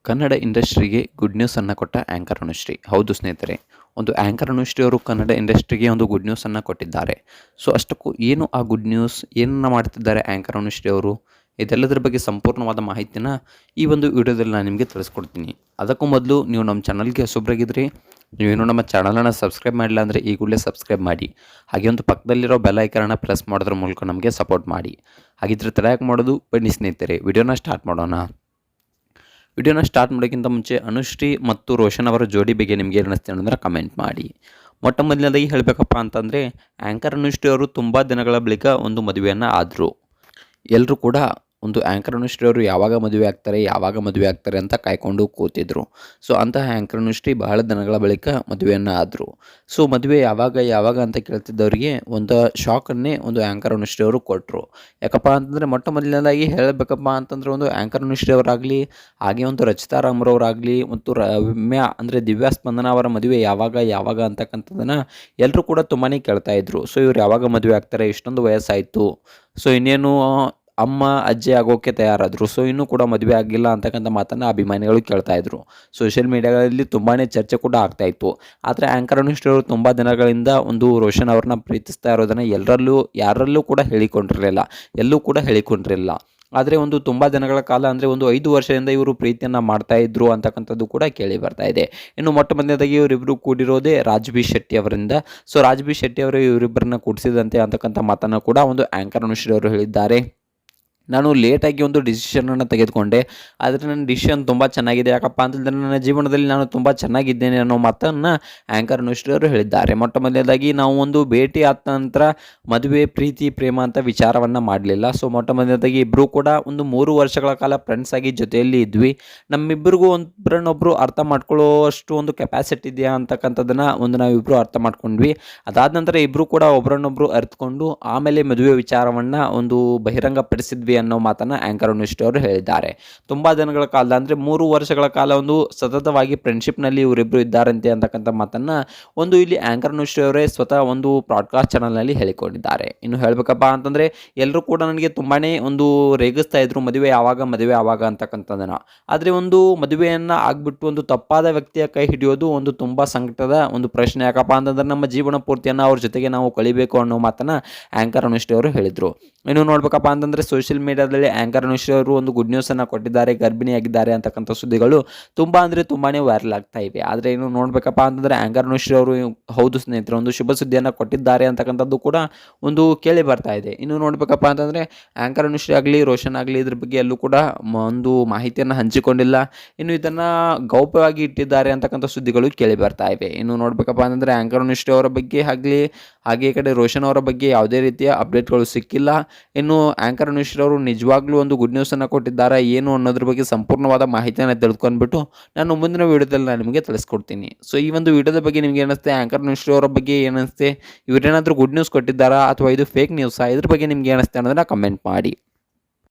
ಕನ್ನಡ ಇಂಡಸ್ಟ್ರಿಗೆ ಗುಡ್ ನ್ಯೂಸನ್ನು ಕೊಟ್ಟ ಆ್ಯಂಕರ್ ಅನುಶ್ರೀ. ಹೌದು ಸ್ನೇಹಿತರೆ, ಒಂದು ಆ್ಯಂಕರ್ ಅನುಶ್ರೀ ಅವರು ಕನ್ನಡ ಇಂಡಸ್ಟ್ರಿಗೆ ಒಂದು ಗುಡ್ ನ್ಯೂಸನ್ನು ಕೊಟ್ಟಿದ್ದಾರೆ. ಸೊ ಅಷ್ಟಕ್ಕೂ ಏನು ಆ ಗುಡ್ ನ್ಯೂಸ್, ಏನನ್ನ ಮಾಡ್ತಿದ್ದಾರೆ ಆ್ಯಂಕರ್ ಅನುಶ್ರೀ ಅವರು, ಇದೆಲ್ಲದರ ಬಗ್ಗೆ ಸಂಪೂರ್ಣವಾದ ಮಾಹಿತಿನ ಈ ಒಂದು ವಿಡಿಯೋದಲ್ಲಿ ನಾನು ನಿಮಗೆ ತಿಳಿಸ್ಕೊಡ್ತೀನಿ. ಅದಕ್ಕೂ ಮೊದಲು ನೀವು ನಮ್ಮ ಚಾನಲ್ಗೆ ಹೊಸಬ್ರಾಗಿದ್ರಿ, ನೀವೇನು ನಮ್ಮ ಚಾನಲನ್ನು ಸಬ್ಸ್ಕ್ರೈಬ್ ಮಾಡಿಲ್ಲ ಅಂದರೆ ಈಗಲೇ ಸಬ್ಸ್ಕ್ರೈಬ್ ಮಾಡಿ. ಹಾಗೆ ಒಂದು ಪಕ್ಕದಲ್ಲಿರೋ ಬೆಲ್ ಐಕಾನನ್ನು ಪ್ರೆಸ್ ಮಾಡೋದ್ರ ಮೂಲಕ ನಮಗೆ ಸಪೋರ್ಟ್ ಮಾಡಿ. ಹಾಗಿದ್ರೆ ತಡ ಯಾಕೆ ಮಾಡೋದು, ಬನ್ನಿ ಸ್ನೇಹಿತರೆ ವಿಡಿಯೋನ ಸ್ಟಾರ್ಟ್ ಮಾಡೋಣ. ವಿಡಿಯೋನ ಸ್ಟಾರ್ಟ್ ಮಾಡೋಕ್ಕಿಂತ ಮುಂಚೆ ಅನುಶ್ರೀ ಮತ್ತು ರೋಷನ್ ಅವರ ಜೋಡಿ ಬಗ್ಗೆ ನಿಮಗೆ ಏನು ಅನ್ನಿಸ್ತೆ ಅನ್ನೋದನ್ನ ಕಮೆಂಟ್ ಮಾಡಿ. ಮೊಟ್ಟ ಮೊದಲನೇದಾಗಿ ಹೇಳಬೇಕಪ್ಪ ಅಂತಂದರೆ, ಆ್ಯಂಕರ್ ಅನುಶ್ರೀ ಅವರು ತುಂಬ ದಿನಗಳ ಬಳಿಕ ಒಂದು ಮದುವೆಯನ್ನು ಆದರು. ಎಲ್ಲರೂ ಕೂಡ ಒಂದು ಆ್ಯಂಕರ್ ಅನುಶ್ರೀ ಅವರು ಯಾವಾಗ ಮದುವೆ ಆಗ್ತಾರೆ ಅಂತ ಕಾಯ್ಕೊಂಡು ಕೂತಿದ್ರು. ಸೊ ಅಂತಹ ಆ್ಯಂಕರ್ ಅನುಶ್ರೀ ಬಹಳ ದಿನಗಳ ಬಳಿಕ ಮದುವೆಯನ್ನು ಆದರು. ಸೊ ಮದುವೆ ಯಾವಾಗ ಅಂತ ಕೇಳ್ತಿದ್ದವರಿಗೆ ಒಂದು ಶಾಕನ್ನೇ ಒಂದು ಆ್ಯಂಕರ್ ಅನುಶ್ರೀ ಅವರು ಕೊಟ್ಟರು. ಯಾಕಪ್ಪ ಅಂತಂದರೆ, ಮೊಟ್ಟ ಮೊದಲನೇದಾಗಿ ಹೇಳಬೇಕಪ್ಪ ಅಂತಂದರೆ, ಒಂದು ಆ್ಯಂಕರ್ ಅನುಶ್ರೀ ಅವರಾಗಲಿ, ಹಾಗೆ ಒಂದು ರಚಿತಾ ರಾಮ್ರವರಾಗಲಿ ಮತ್ತು ರಮ್ಯಾ ಅಂದರೆ ದಿವ್ಯಾ ಸ್ಪಂದನ ಅವರ ಮದುವೆ ಯಾವಾಗ ಅಂತಕ್ಕಂಥದ್ದನ್ನು ಎಲ್ಲರೂ ಕೂಡ ತುಂಬಾ ಕೇಳ್ತಾ ಇದ್ರು. ಸೊ ಇವ್ರು ಯಾವಾಗ ಮದುವೆ ಆಗ್ತಾರೆ, ಇಷ್ಟೊಂದು ವಯಸ್ಸಾಯಿತು, ಸೊ ಇನ್ನೇನು ಅಮ್ಮ ಅಜ್ಜಿ ಆಗೋಕ್ಕೆ ತಯಾರಾದರು, ಸೊ ಇನ್ನೂ ಕೂಡ ಮದುವೆ ಆಗಿಲ್ಲ ಅಂತಕ್ಕಂಥ ಮಾತನ್ನು ಅಭಿಮಾನಿಗಳು ಕೇಳ್ತಾ ಇದ್ರು. ಸೋಷಿಯಲ್ ಮೀಡಿಯಾಗಳಲ್ಲಿ ತುಂಬಾ ಚರ್ಚೆ ಕೂಡ ಆಗ್ತಾಯಿತ್ತು. ಆದರೆ ಆ್ಯಂಕರ್ ಅನುಶ್ರೀ ಅವರು ತುಂಬ ದಿನಗಳಿಂದ ಒಂದು ರೋಷನ್ ಅವ್ರನ್ನ ಪ್ರೀತಿಸ್ತಾ ಇರೋದನ್ನು ಯಾರಲ್ಲೂ ಕೂಡ ಹೇಳಿಕೊಂಡಿರಲಿಲ್ಲ. ಆದರೆ ಒಂದು ತುಂಬ ದಿನಗಳ ಕಾಲ ಅಂದರೆ ಒಂದು 5 ವರ್ಷದಿಂದ ಇವರು ಪ್ರೀತಿಯನ್ನು ಮಾಡ್ತಾ ಇದ್ರು ಅಂತಕ್ಕಂಥದ್ದು ಕೂಡ ಕೇಳಿ ಬರ್ತಾ ಇದೆ. ಇನ್ನು ಮೊಟ್ಟ ಮೊದಲನೇದಾಗಿ ಇವರಿಬ್ಬರು ಕೂಡಿರೋದೇ ರಾಜ್ ಬಿ ಶೆಟ್ಟಿ ಅವರಿಂದ. ಸೊ ರಾಜ್ ಬಿ ಶೆಟ್ಟಿ ಅವರು ಇವರಿಬ್ಬರನ್ನ ಕೂಡಿಸಿದಂತೆ ಅಂತಕ್ಕಂಥ ಮಾತನ್ನು ಕೂಡ ಒಂದು ಆ್ಯಂಕರ್ ಅನುಶ್ರೀ ಅವರು ಹೇಳಿದ್ದಾರೆ. ನಾನು ಲೇಟಾಗಿ ಒಂದು ಡಿಸಿಷನನ್ನು ತೆಗೆದುಕೊಂಡೆ, ಆದರೆ ನನ್ನ ಡಿಸಿಷನ್ ತುಂಬ ಚೆನ್ನಾಗಿದೆ. ಯಾಕಪ್ಪ ಅಂತಂದರೆ, ನನ್ನ ಜೀವನದಲ್ಲಿ ನಾನು ತುಂಬ ಚೆನ್ನಾಗಿದ್ದೇನೆ ಅನ್ನೋ ಮಾತನ್ನು ಆ್ಯಂಕರ್ ಅನುಶ್ರೀ ಅವರು ಹೇಳಿದ್ದಾರೆ. ಮೊಟ್ಟ ಮೊದಲನೇದಾಗಿ ನಾವು ಒಂದು ಭೇಟಿ ಆದ ನಂತರ ಮದುವೆ, ಪ್ರೀತಿ, ಪ್ರೇಮ ಅಂತ ವಿಚಾರವನ್ನು ಮಾಡಲಿಲ್ಲ. ಸೊ ಮೊಟ್ಟ ಮೊದಲನೇದಾಗಿ ಇಬ್ಬರು ಕೂಡ ಒಂದು 3 ವರ್ಷಗಳ ಕಾಲ ಫ್ರೆಂಡ್ಸ್ ಆಗಿ ಜೊತೆಯಲ್ಲಿ ಇದ್ವಿ. ನಮ್ಮಿಬ್ಬರಿಗೂ ಒಬ್ಬರನ್ನೊಬ್ಬರು ಅರ್ಥ ಮಾಡ್ಕೊಳ್ಳೋಷ್ಟು ಒಂದು ಕೆಪಾಸಿಟಿ ಇದೆಯಾ ಅಂತಕ್ಕಂಥದ್ದನ್ನು ನಾವಿಬ್ಬರು ಅರ್ಥ ಮಾಡ್ಕೊಂಡ್ವಿ. ಅದಾದ ನಂತರ ಇಬ್ಬರು ಕೂಡ ಒಬ್ಬರನ್ನೊಬ್ಬರು ಅರ್ಥಕೊಂಡು ಆಮೇಲೆ ಮದುವೆ ವಿಚಾರವನ್ನು ಬಹಿರಂಗಪಡಿಸಿದ್ವಿ ಅನ್ನೋ ಮಾತನ್ನು ಆ್ಯಂಕರ್ ಅನುಶ್ರೀ ಅವರು ಹೇಳಿದ್ದಾರೆ. ತುಂಬ ದಿನಗಳ ಕಾಲ ಅಂದರೆ 3 ವರ್ಷಗಳ ಕಾಲ ಒಂದು ಸತತವಾಗಿ ಫ್ರೆಂಡ್ಶಿಪ್ನಲ್ಲಿ ಇವರಿಬ್ಬರು ಇದ್ದಾರಂತೆ ಅಂತಕ್ಕಂಥ ಮಾತನ್ನು ಇಲ್ಲಿ ಆ್ಯಂಕರ್ ಅನುಶ್ರೀ ಅವರೇ ಸ್ವತಃ ಒಂದು ಬ್ರಾಡ್ಕಾಸ್ಟ್ ಚಾನಲ್ನಲ್ಲಿ ಹೇಳಿಕೊಂಡಿದ್ದಾರೆ. ಇನ್ನು ಹೇಳಬೇಕಪ್ಪ ಅಂತಂದರೆ, ಎಲ್ಲರೂ ಕೂಡ ನನಗೆ ತುಂಬಾ ರೇಗಿಸ್ತಾ ಇದ್ರು, ಮದುವೆ ಯಾವಾಗ ಅಂತಕ್ಕಂಥದ್ದನ್ನು. ಆದರೆ ಒಂದು ಮದುವೆಯನ್ನು ಆಗಿಬಿಟ್ಟು ಒಂದು ತಪ್ಪಾದ ವ್ಯಕ್ತಿಯ ಕೈ ಹಿಡಿಯೋದು ಒಂದು ತುಂಬ ಸಂಕಟದ ಒಂದು ಪ್ರಶ್ನೆ. ಯಾಕಪ್ಪ ಅಂತಂದರೆ, ನಮ್ಮ ಜೀವನ ಪೂರ್ತಿಯನ್ನು ಅವ್ರ ಜೊತೆಗೆ ನಾವು ಕಳಿಬೇಕು ಅನ್ನೋ ಮಾತನ್ನು ಆ್ಯಂಕರ್ ಅನುಶ್ರೀ ಅವರು ಹೇಳಿದರು. ಇನ್ನು ನೋಡ್ಬೇಕಪ್ಪ ಅಂತಂದರೆ, ಸೋಷಿಯಲ್ ಮೀಡಿಯಾದಲ್ಲಿ ಆ್ಯಂಕರ್ ಅನುಶ್ರೀ ಅವರು ಒಂದು ಗುಡ್ ನ್ಯೂಸನ್ನು ಕೊಟ್ಟಿದ್ದಾರೆ, ಗರ್ಭಿಣಿಯಾಗಿದ್ದಾರೆ ಅಂತಕ್ಕಂಥ ಸುದ್ದಿಗಳು ತುಂಬಾ ವೈರಲ್ ಆಗ್ತಾ ಇವೆ. ಆದರೆ ಇನ್ನು ನೋಡ್ಬೇಕಪ್ಪ ಅಂತಂದರೆ, ಆ್ಯಂಕರ್ ಅನುಶ್ರೀ ಅವರು ಹೌದು ಸ್ನೇಹಿತರೆ, ಒಂದು ಶುಭ ಸುದ್ದಿಯನ್ನು ಕೊಟ್ಟಿದ್ದಾರೆ ಅಂತಕ್ಕಂಥದ್ದು ಕೂಡ ಕೇಳಿ ಬರ್ತಾ ಇದೆ. ಇನ್ನು ನೋಡ್ಬೇಕಪ್ಪ ಅಂತಂದರೆ, ಆ್ಯಂಕರ್ ಅನುಶ್ರೀ ಆಗಲಿ, ರೋಷನ್ ಆಗಲಿ, ಇದ್ರ ಬಗ್ಗೆ ಎಲ್ಲೂ ಕೂಡ ಒಂದು ಮಾಹಿತಿಯನ್ನು ಹಂಚಿಕೊಂಡಿಲ್ಲ. ಇನ್ನು ಇದನ್ನು ಗೌಪ್ಯವಾಗಿ ಇಟ್ಟಿದ್ದಾರೆ ಅಂತಕ್ಕಂಥ ಸುದ್ದಿಗಳು ಕೇಳಿ ಬರ್ತಾ ಇವೆ. ಇನ್ನು ನೋಡ್ಬೇಕಪ್ಪ ಅಂತಂದರೆ, ಆ್ಯಂಕರ್ ಅನುಶ್ರೀ ಅವರ ಬಗ್ಗೆ ಆಗಲಿ, ಹಾಗೆ ಈ ಕಡೆ ರೋಷನ್ ಅವರ ಬಗ್ಗೆ ಯಾವುದೇ ರೀತಿಯ ಅಪ್ಡೇಟ್ಗಳು ಸಿಕ್ಕಿಲ್ಲ. ಇನ್ನು ಆ್ಯಂಕರ್ ಅನುಶ್ರೀ ಅವರು ನಿಜವಾಗ್ಲೂ ಒಂದು ಗುಡ್ ನ್ಯೂಸನ್ನು ಕೊಟ್ಟಿದ್ದಾರೆ ಏನು ಅನ್ನೋದ್ರ ಬಗ್ಗೆ ಸಂಪೂರ್ಣವಾದ ಮಾಹಿತಿಯನ್ನು ತಿಳ್ಕೊಂಡ್ಬಿಟ್ಟು ನಾನು ಮುಂದಿನ ವೀಡಿಯೋದಲ್ಲಿ ನಾನು ನಿಮಗೆ ತಿಳಿಸ್ಕೊಡ್ತೀನಿ. ಸೊ ಈ ಒಂದು ವೀಡಿಯೋದ ಬಗ್ಗೆ ನಿಮಗೆ ಏನಿಸುತ್ತೆ, ಆ್ಯಂಕರ್ ಅನುಶ್ರೀ ಅವರ ಬಗ್ಗೆ ಏನಿಸುತ್ತೆ, ಇವರೇನಾದರೂ ಗುಡ್ ನ್ಯೂಸ್ ಕೊಟ್ಟಿದ್ದಾರಾ ಅಥವಾ ಇದು ಫೇಕ್ ನ್ಯೂಸಾ, ಇದ್ರ ಬಗ್ಗೆ ನಿಮ್ಗೆ ಏನಿಸುತ್ತೆ ಅನ್ನೋದನ್ನ ಕಮೆಂಟ್ ಮಾಡಿ.